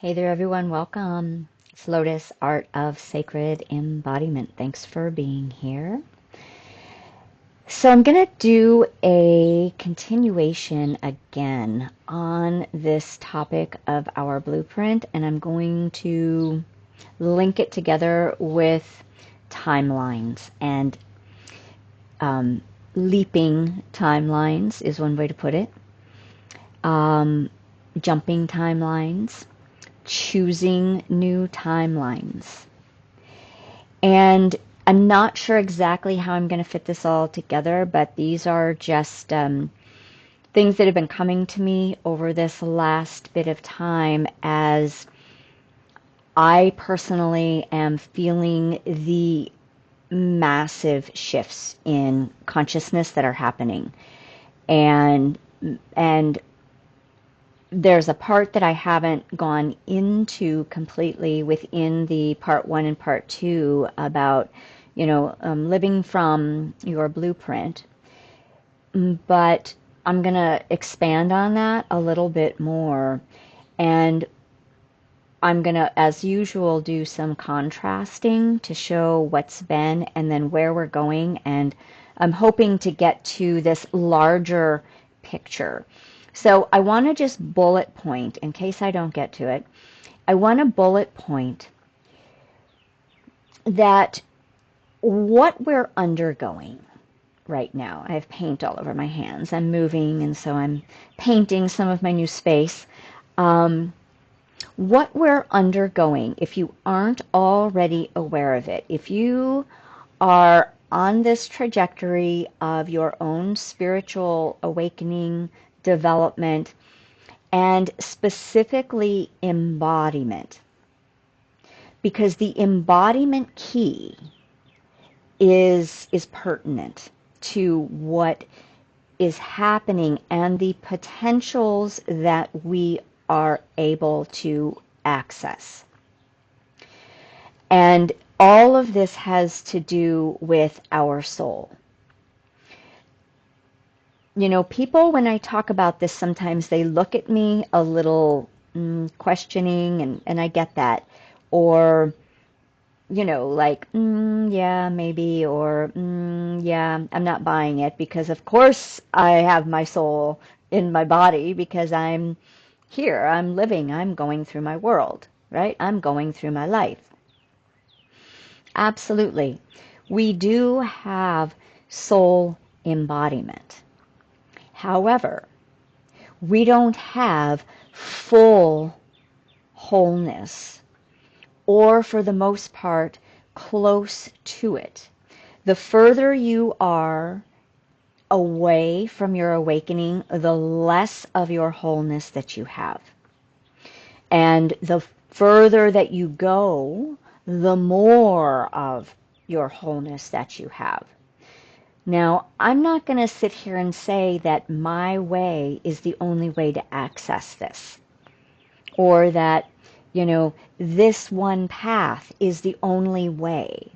Hey there, everyone. Welcome. It's Lotus, Art of Sacred Embodiment. Thanks for being here. So I'm going to do a continuation again on this topic of our blueprint, and I'm going to link it together with timelines. And leaping timelines is one way to put it. Jumping timelines. Choosing new timelines. And I'm not sure exactly how I'm going to fit this all together, but these are just things that have been coming to me over this last bit of time as I personally am feeling the massive shifts in consciousness that are happening. And there's a part that I haven't gone into completely within the part 1 and part 2 about, living from your blueprint. But I'm going to expand on that a little bit more. And I'm going to, as usual, do some contrasting to show what's been and then where we're going. And I'm hoping to get to this larger picture. So I want to just bullet point, in case I don't get to it, I want to bullet point that what we're undergoing right now, I have paint all over my hands, I'm moving, and so I'm painting some of my new space. What we're undergoing, if you aren't already aware of it, if you are on this trajectory of your own spiritual awakening, development, and specifically embodiment, because the embodiment key is pertinent to what is happening and the potentials that we are able to access. And all of this has to do with our soul. You know, people, when I talk about this, sometimes they look at me a little questioning, and I get that. Or, like, yeah, maybe, or, yeah, I'm not buying it because, of course, I have my soul in my body because I'm here, I'm living, I'm going through my world, right? I'm going through my life. Absolutely. We do have soul embodiment. However, we don't have full wholeness, or for the most part, close to it. The further you are away from your awakening, the less of your wholeness that you have. And the further that you go, the more of your wholeness that you have. Now, I'm not going to sit here and say that my way is the only way to access this, or that, this one path is the only way.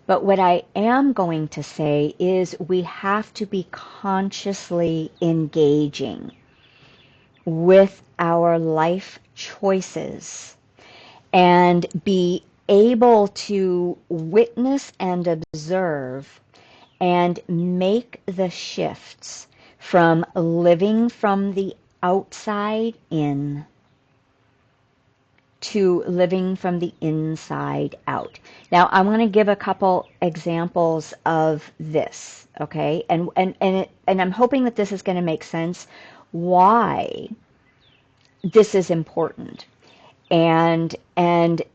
But what I am going to say is we have to be consciously engaging with our life choices and be able to witness and observe and make the shifts from living from the outside in to living from the inside out. Now, I want to give a couple examples of this, okay? And I'm hoping that this is going to make sense why this is important. And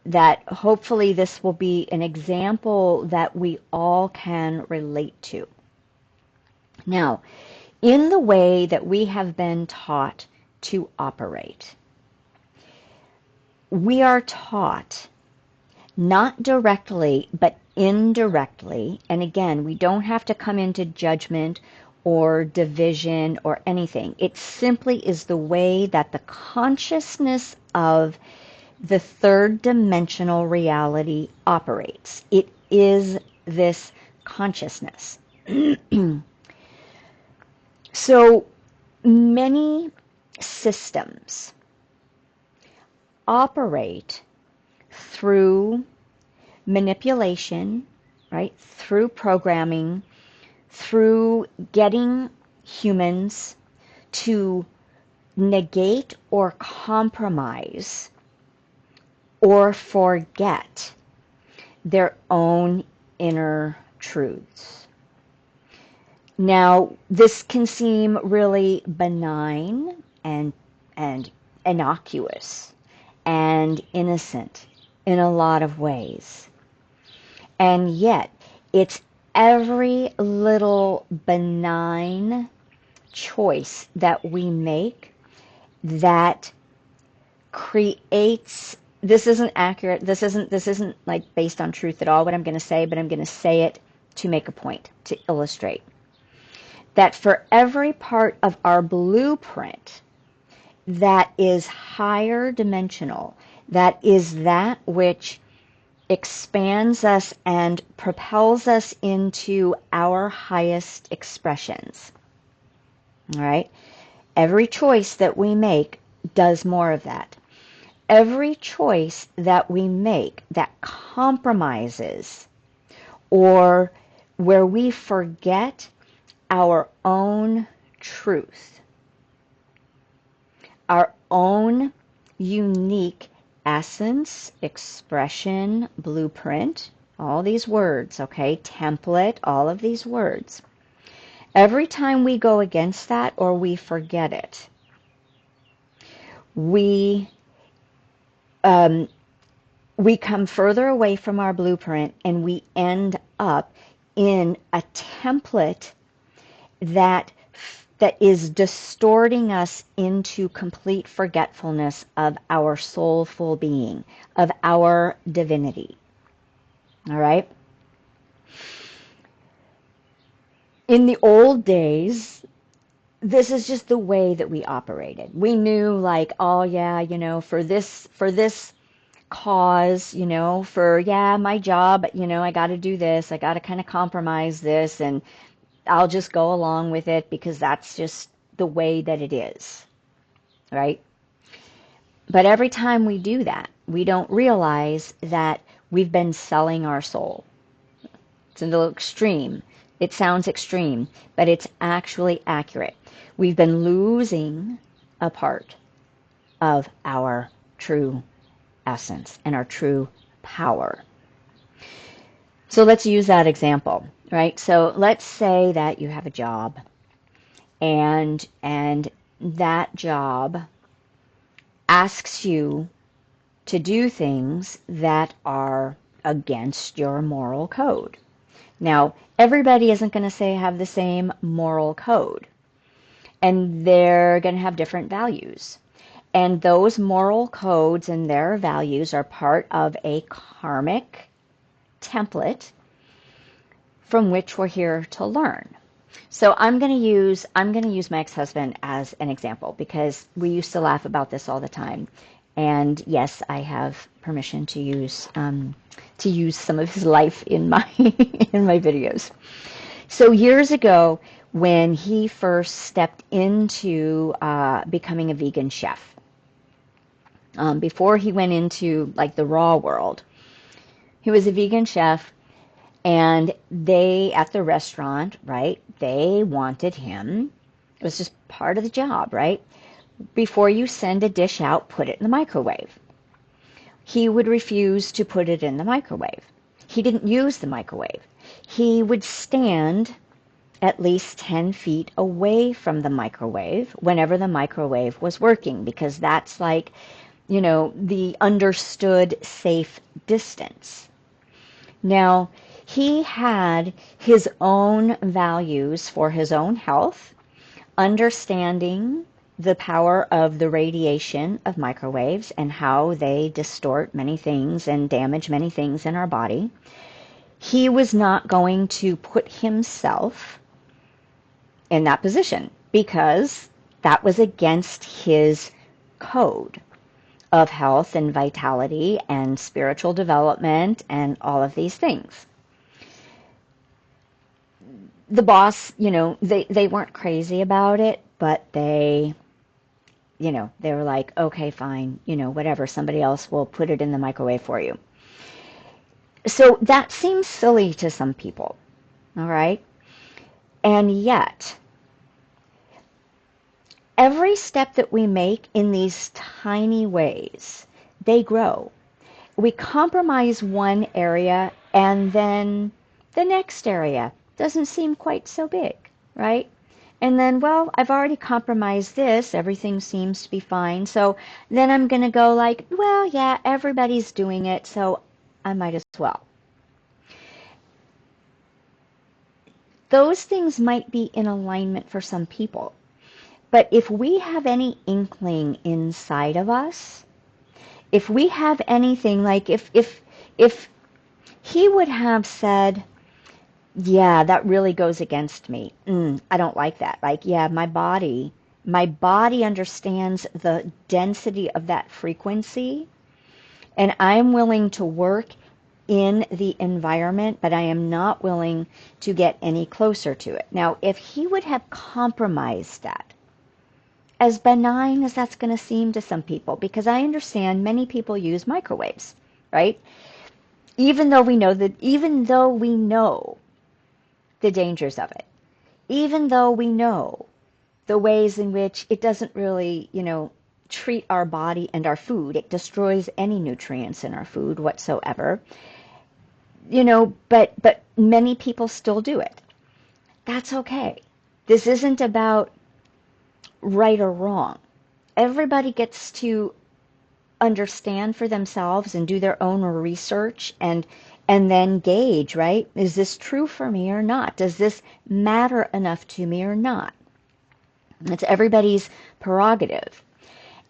that hopefully this will be an example that we all can relate to. Now, in the way that we have been taught to operate, we are taught not directly but indirectly, and again, we don't have to come into judgment or division or anything. It simply is the way that the consciousness of the third dimensional reality operates. It is this consciousness. So many systems operate through manipulation, right? Through programming, through getting humans to negate or compromise or forget their own inner truths. Now, this can seem really benign and innocuous and innocent in a lot of ways. And yet, it's every little benign choice that we make that creates, this isn't accurate, this isn't like based on truth at all what I'm going to say, but I'm going to say it to make a point, to illustrate that for every part of our blueprint that is higher dimensional, that is that which expands us and propels us into our highest expressions. All right? Every choice that we make does more of that. Every choice that we make that compromises or where we forget our own truth, our own unique essence, expression, blueprint, all these words, okay, template, all of these words. Every time we go against that or we forget it, we come further away from our blueprint and we end up in a template that is distorting us into complete forgetfulness of our soulful being, of our divinity. All right? In the old days, this is just the way that we operated. We knew like, oh yeah, for this cause, for my job, I got to do this, I got to kind of compromise this, and I'll just go along with it because that's just the way that it is, right? But every time we do that, we don't realize that we've been selling our soul. It's a little extreme. It sounds extreme, but it's actually accurate. We've been losing a part of our true essence and our true power. So let's use that example, right? So let's say that you have a job and that job asks you to do things that are against your moral code. Now, everybody isn't going to say have the same moral code, and they're going to have different values. And those moral codes and their values are part of a karmic template from which we're here to learn. So I'm going to use my ex-husband as an example because we used to laugh about this all the time. And yes, I have permission to use some of his life in my in my videos. So years ago, when he first stepped into becoming a vegan chef, before he went into like the raw world, he was a vegan chef, and they at the restaurant, right? They wanted him. It was just part of the job, right? Before you send a dish out, put it in the microwave. He would refuse to put it in the microwave. He didn't use the microwave. He would stand at least 10 feet away from the microwave whenever the microwave was working, because that's like, the understood safe distance. Now, he had his own values for his own health, understanding the power of the radiation of microwaves and how they distort many things and damage many things in our body. He was not going to put himself in that position because that was against his code of health and vitality and spiritual development and all of these things. The boss, they weren't crazy about it, but they they were like, okay, fine, whatever, somebody else will put it in the microwave for you. So that seems silly to some people, all right? And yet, every step that we make in these tiny ways, they grow. We compromise one area, and then the next area doesn't seem quite so big, right? And then, well, I've already compromised this, everything seems to be fine, so then I'm going to go like, well, yeah, everybody's doing it, so I might as well. Those things might be in alignment for some people, but if we have any inkling inside of us, if we have anything like if he would have said, yeah, that really goes against me. I don't like that. Like, yeah, my body understands the density of that frequency, and I'm willing to work in the environment, but I am not willing to get any closer to it. Now, if he would have compromised that, as benign as that's going to seem to some people, because I understand many people use microwaves, right? Even though we know the dangers of it, even though we know the ways in which it doesn't really, treat our body and our food, it destroys any nutrients in our food whatsoever, but many people still do it. That's okay. This isn't about right or wrong. Everybody gets to understand for themselves and do their own research and then gauge, right? Is this true for me or not? Does this matter enough to me or not? It's everybody's prerogative.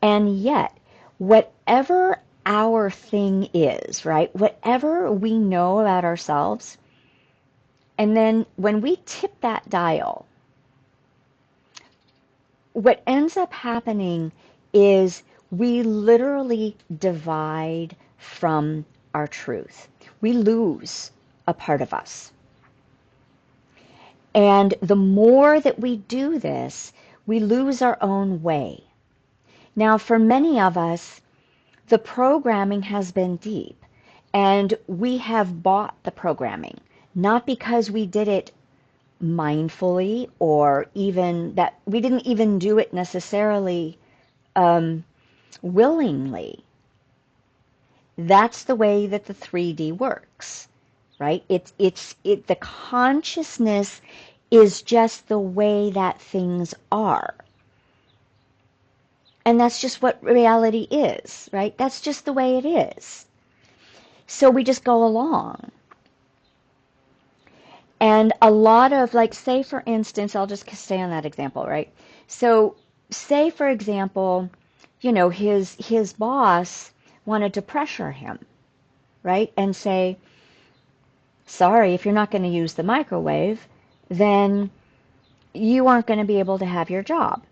And yet, whatever our thing is, right? Whatever we know about ourselves, and then when we tip that dial, what ends up happening is we literally divide from our truth. We lose a part of us. And the more that we do this, we lose our own way. Now, for many of us, the programming has been deep, and we have bought the programming, not because we did it mindfully or even that we didn't even do it necessarily willingly. That's the way that the 3D works, right? The consciousness is just the way that things are. And that's just what reality is, right? That's just the way it is. So we just go along. And a lot of, like, say for instance, I'll just stay on that example, right? So say for example, his boss wanted to pressure him, right? And say, sorry, if you're not going to use the microwave, then you aren't going to be able to have your job,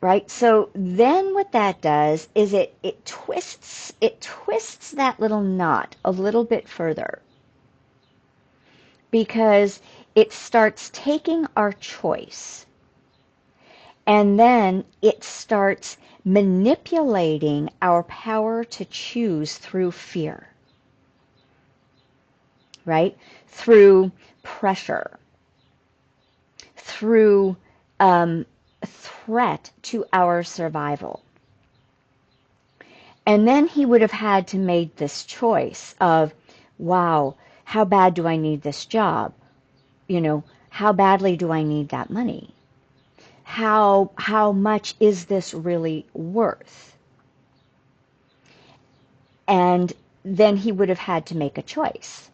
right? So then what that does is it twists that little knot a little bit further, because it starts taking our choice, and then it starts manipulating our power to choose through fear, right? Through pressure, through threat to our survival. And then he would have had to make this choice of, wow, how bad do I need this job? How badly do I need that money? How much is this really worth? And then he would have had to make a choice,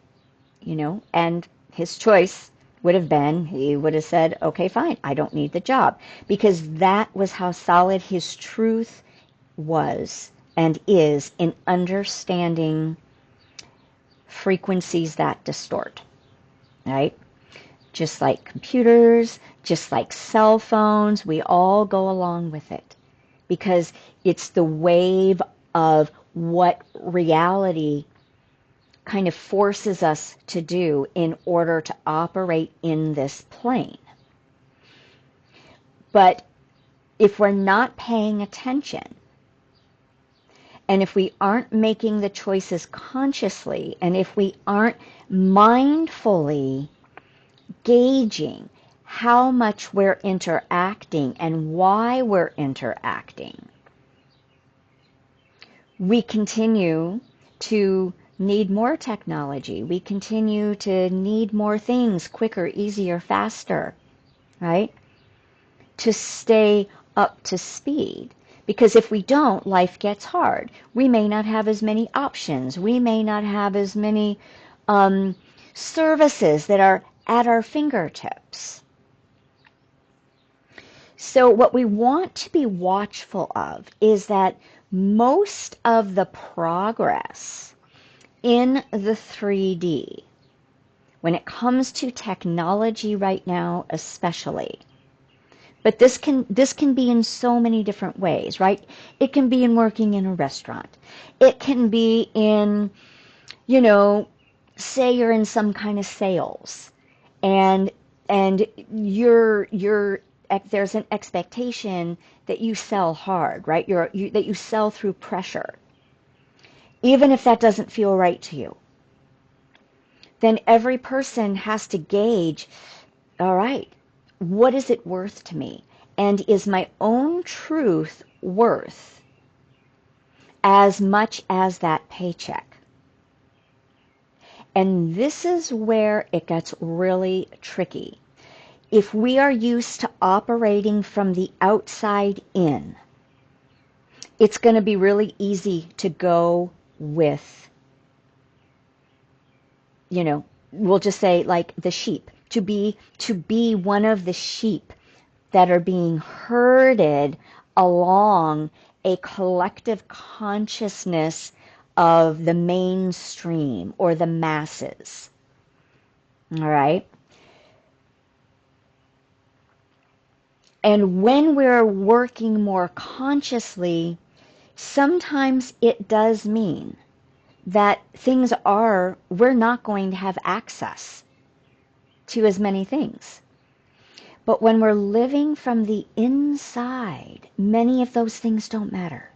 and his choice would have been, he would have said, okay, fine, I don't need the job, because that was how solid his truth was and is in understanding frequencies that distort, right? Just like computers, just like cell phones, we all go along with it because it's the wave of what reality kind of forces us to do in order to operate in this plane. But if we're not paying attention, and if we aren't making the choices consciously, and if we aren't mindfully gauging how much we're interacting and why we're interacting, we continue to need more technology. We continue to need more things quicker, easier, faster, right? To stay up to speed. Because if we don't, life gets hard. We may not have as many options. We may not have as many services that are at our fingertips. So what we want to be watchful of is that most of the progress in the 3D, when it comes to technology right now especially, but this can be in so many different ways, right? It can be in working in a restaurant. It can be in, say you're in some kind of sales, and there's an expectation that you sell hard, right? That you sell through pressure, even if that doesn't feel right to you. Then every person has to gauge, all right, what is it worth to me? And is my own truth worth as much as that paycheck? And this is where it gets really tricky. If we are used to operating from the outside in, it's going to be really easy to go with, we'll just say like the sheep, to be one of the sheep that are being herded along a collective consciousness of the mainstream or the masses. All right? And when we're working more consciously, sometimes it does mean that we're not going to have access to as many things. But when we're living from the inside, many of those things don't matter.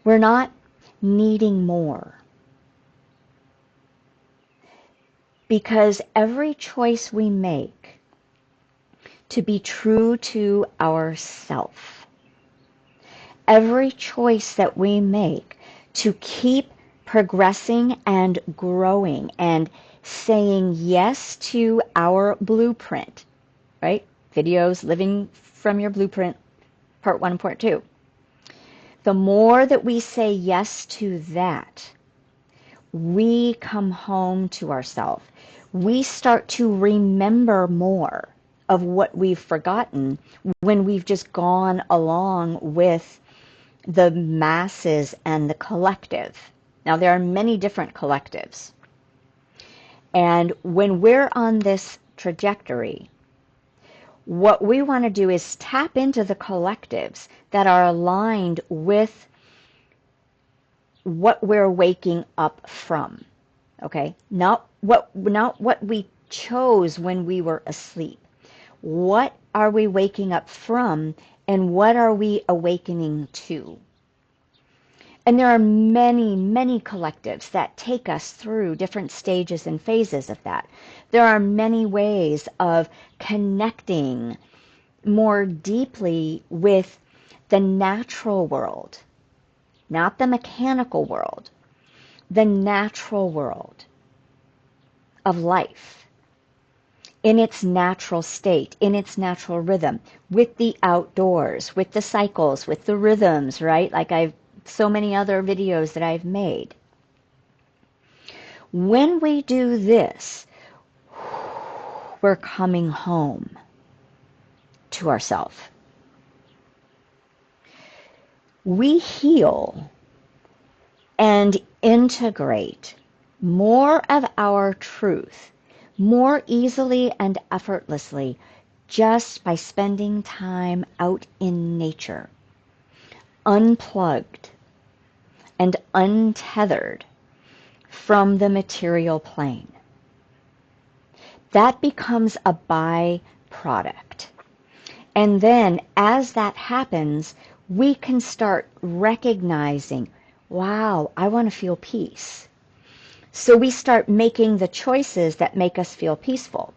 We're not needing more. Because every choice we make to be true to ourself, every choice that we make to keep progressing and growing and saying yes to our blueprint, right? Videos, Living from Your Blueprint, part 1 and part 2. The more that we say yes to that, we come home to ourselves. We start to remember more of what we've forgotten when we've just gone along with the masses and the collective. Now, there are many different collectives. And when we're on this trajectory, what we want to do is tap into the collectives that are aligned with what we're waking up from. Okay? Not what we chose when we were asleep. What are we waking up from, and what are we awakening to? And there are many, many collectives that take us through different stages and phases of that. There are many ways of connecting more deeply with the natural world, not the mechanical world, the natural world of life in its natural state, in its natural rhythm, with the outdoors, with the cycles, with the rhythms, right? Like so many other videos that I've made. When we do this, we're coming home to ourselves. We heal and integrate more of our truth more easily and effortlessly just by spending time out in nature, unplugged and untethered from the material plane. That becomes a byproduct. And then as that happens, we can start recognizing, wow, I want to feel peace. So we start making the choices that make us feel peaceful.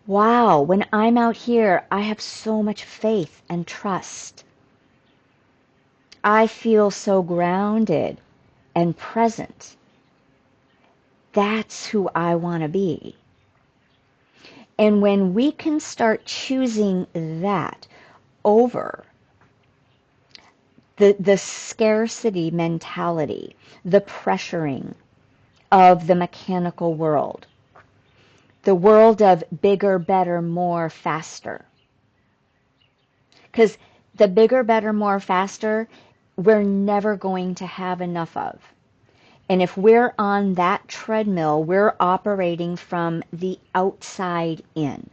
Wow, when I'm out here, I have so much faith and trust. I feel so grounded and present. That's who I want to be. And when we can start choosing that over the scarcity mentality, the pressuring of the mechanical world, the world of bigger, better, more, faster. Because the bigger, better, more, faster, we're never going to have enough of. And if we're on that treadmill, we're operating from the outside in.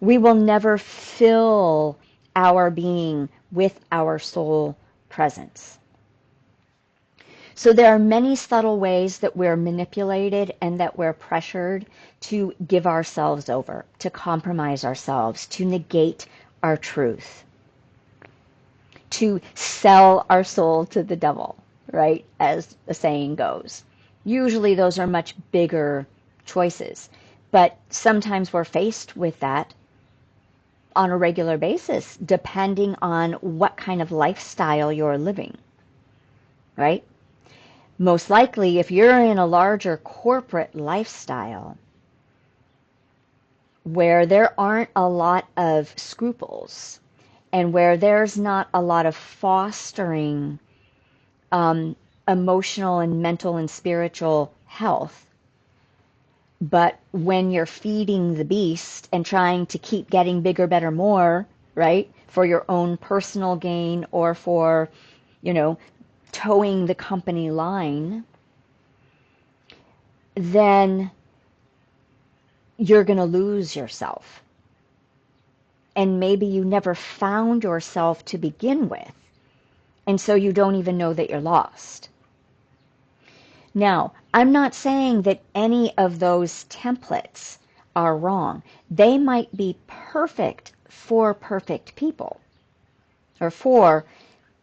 We will never fill our being with our soul presence. So there are many subtle ways that we're manipulated and that we're pressured to give ourselves over, to compromise ourselves, to negate our truth, to sell our soul to the devil, right? As the saying goes. Usually those are much bigger choices, but sometimes we're faced with that on a regular basis, depending on what kind of lifestyle you're living, right? Most likely, if you're in a larger corporate lifestyle where there aren't a lot of scruples and where there's not a lot of fostering emotional and mental and spiritual health, but when you're feeding the beast and trying to keep getting bigger, better, more, right, for your own personal gain or for, towing the company line, then you're going to lose yourself. And maybe you never found yourself to begin with. And so you don't even know that you're lost. Now, I'm not saying that any of those templates are wrong. They might be perfect for perfect people, or for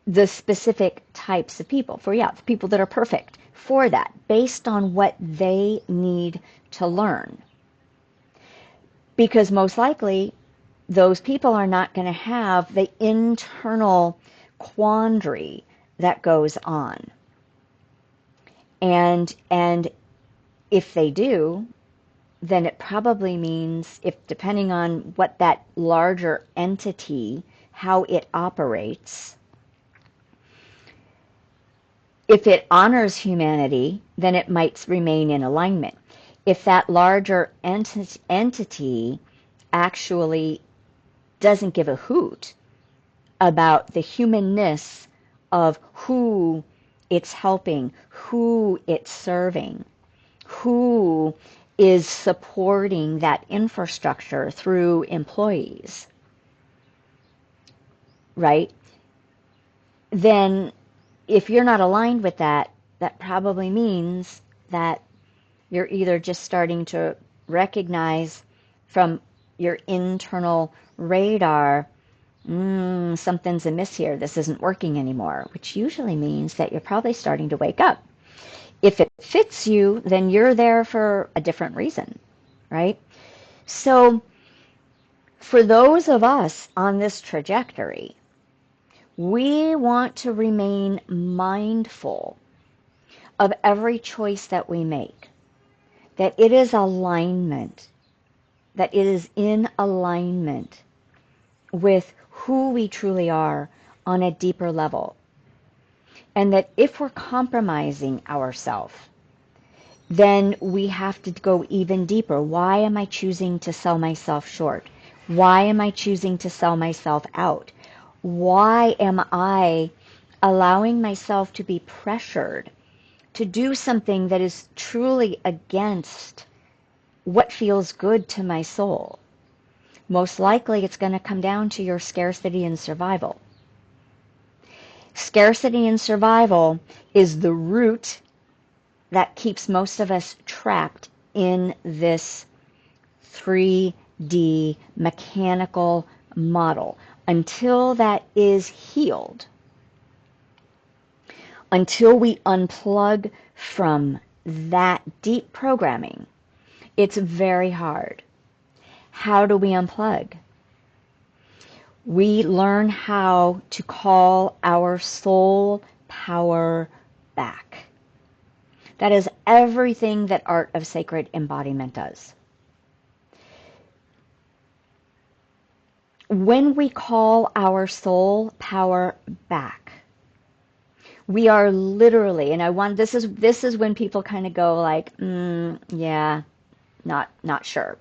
the specific types of people, for the people that are perfect for that, based on what they need to learn. Because most likely, those people are not going to have the internal quandary that goes on. And if they do, then it probably means, if depending on what that larger entity, how it operates, if it honors humanity, then it might remain in alignment. If that larger entity actually doesn't give a hoot about the humanness of who it's helping, who it's serving, who is supporting that infrastructure through employees, right? Then if you're not aligned with that, that probably means that you're either just starting to recognize from your internal radar, something's amiss here, this isn't working anymore, which usually means that you're probably starting to wake up. If it fits you, then you're there for a different reason, right? So for those of us on this trajectory, we want to remain mindful of every choice that we make, that it is alignment, that it is in alignment with who we truly are on a deeper level. And that if we're compromising ourselves, then we have to go even deeper. Why am I choosing to sell myself short? Why am I choosing to sell myself out? Why am I allowing myself to be pressured to do something that is truly against what feels good to my soul? Most likely it's going to come down to your scarcity and survival. Scarcity and survival is the root that keeps most of us trapped in this 3 mechanical model. Until that is healed, until we unplug from that deep programming, it's very hard. How do we unplug? We learn how to call our soul power back. That is everything that Art of Sacred Embodiment does. When we call our soul power back, we are literally, and this is when people kind of go like, yeah, not sure.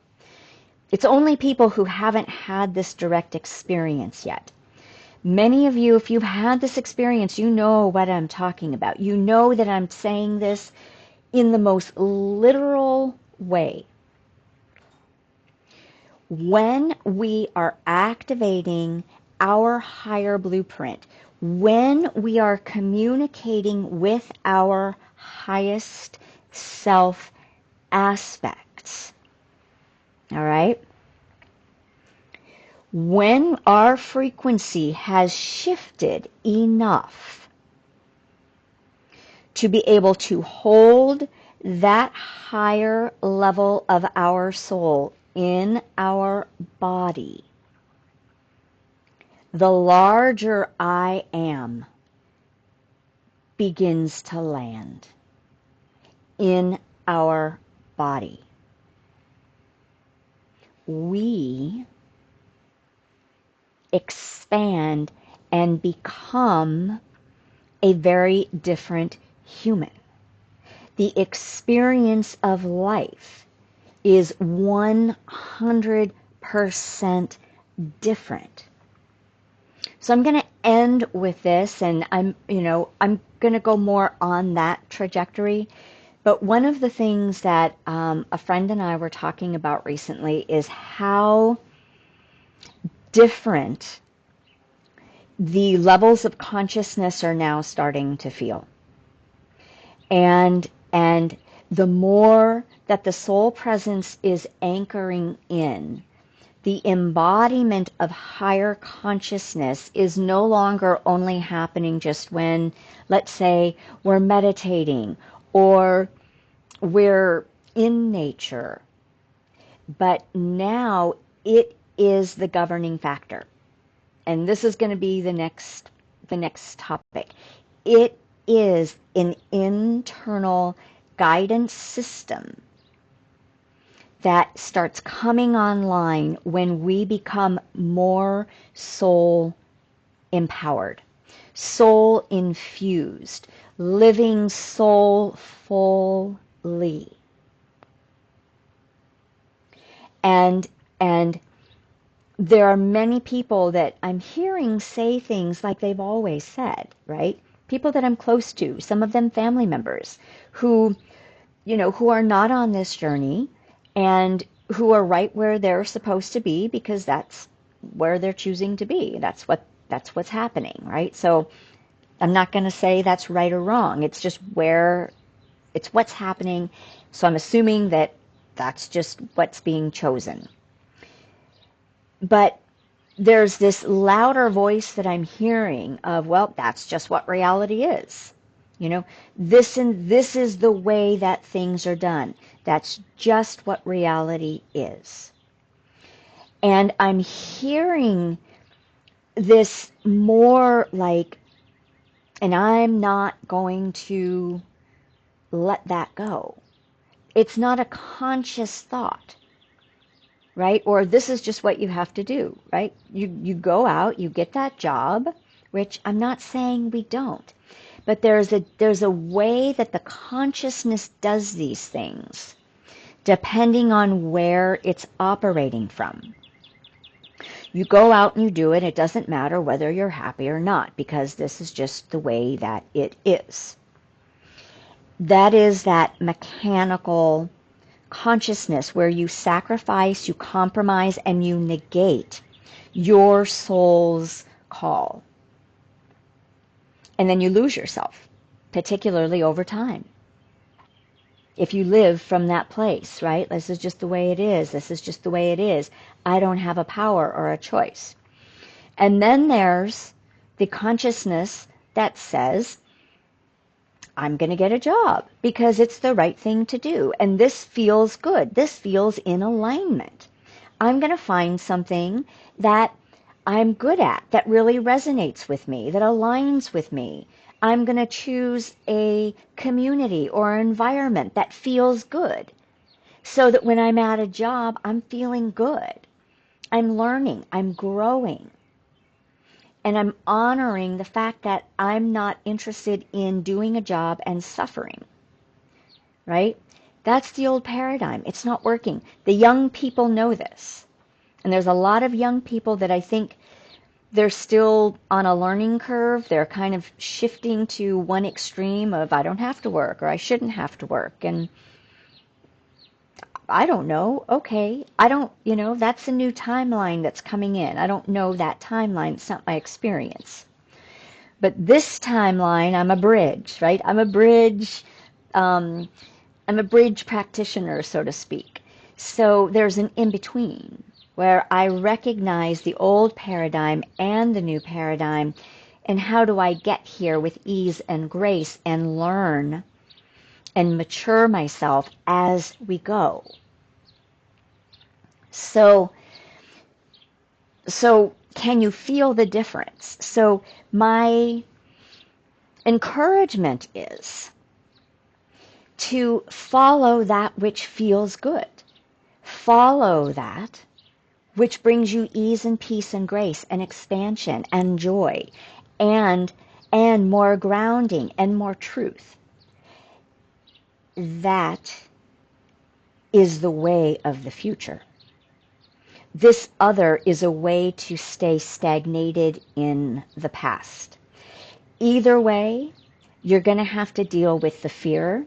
It's only people who haven't had this direct experience yet. Many of you, if you've had this experience, you know what I'm talking about. You know that I'm saying this in the most literal way. When we are activating our higher blueprint, when we are communicating with our highest self aspects, all right? When our frequency has shifted enough to be able to hold that higher level of our soul in our body, the larger I am begins to land in our body. We expand and become a very different human. The experience of life is 100% different. So I'm going to end with this, and I'm going to go more on that trajectory. But one of the things that a friend and I were talking about recently is how different the levels of consciousness are now starting to feel. And the more that the soul presence is anchoring in, the embodiment of higher consciousness is no longer only happening just when, let's say, we're meditating or we're in nature, but now it is the governing factor. And this is going to be the next topic. It is an internal guidance system that starts coming online when we become more soul empowered, soul infused, living soul fully. And there are many people that I'm hearing say things like they've always said, right? People that I'm close to, some of them family members, who are not on this journey and who are right where they're supposed to be because that's where they're choosing to be. That's what's happening, right? So I'm not going to say that's right or wrong. It's just it's what's happening. So I'm assuming that that's just what's being chosen. But there's this louder voice that I'm hearing of, well, that's just what reality is. This is the way that things are done. That's just what reality is. And I'm hearing this more like, and I'm not going to let that go. It's not a conscious thought, right? Or this is just what you have to do, right? You go out, you get that job, which I'm not saying we don't. But there's a way that the consciousness does these things, depending on where it's operating from. You go out and you do it. It doesn't matter whether you're happy or not, because this is just the way that it is. That is that mechanical consciousness where you sacrifice, you compromise, and you negate your soul's call. And then you lose yourself, particularly over time. If you live from that place, right? This is just the way it is. This is just the way it is. I don't have a power or a choice. And then there's the consciousness that says, I'm going to get a job because it's the right thing to do. And this feels good. This feels in alignment. I'm going to find something that I'm good at, that really resonates with me, that aligns with me. I'm going to choose a community or environment that feels good so that when I'm at a job, I'm feeling good. I'm learning. I'm growing. And I'm honoring the fact that I'm not interested in doing a job and suffering, right? That's the old paradigm. It's not working. The young people know this. And there's a lot of young people that I think they're still on a learning curve. They're kind of shifting to one extreme of I don't have to work or I shouldn't have to work. And I don't know. Okay. I don't, that's a new timeline that's coming in. I don't know that timeline. It's not my experience. But this timeline, I'm a bridge, right? I'm a bridge practitioner, so to speak. So there's an in-between where I recognize the old paradigm and the new paradigm, and how do I get here with ease and grace and learn and mature myself as we go. So can you feel the difference? So my encouragement is to follow that which feels good. Follow that which brings you ease and peace and grace and expansion and joy and more grounding and more truth. That is the way of the future. This other is a way to stay stagnated in the past. Either way, you're going to have to deal with the fear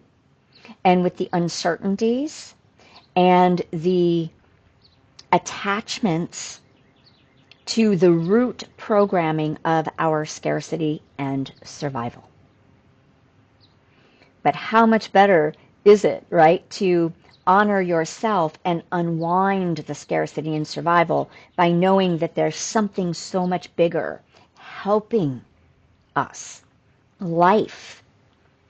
and with the uncertainties and the attachments to the root programming of our scarcity and survival. But how much better is it, right, to honor yourself and unwind the scarcity and survival by knowing that there's something so much bigger helping us. Life,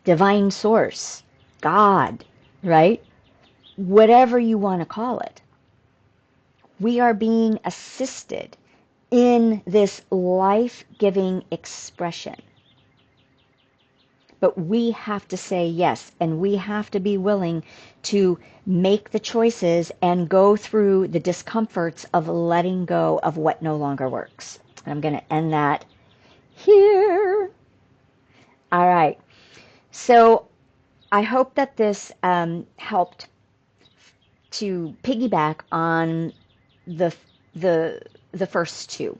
divine source, God, right? Whatever you want to call it. We are being assisted in this life-giving expression. But we have to say yes, and we have to be willing to make the choices and go through the discomforts of letting go of what no longer works. And I'm going to end that here. All right. So I hope that this helped to piggyback on the first two.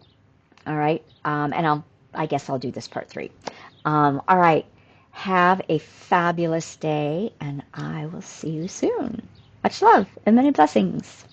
All right. And I guess I'll do this part 3. All right. Have a fabulous day, and I will see you soon. Much love and many blessings.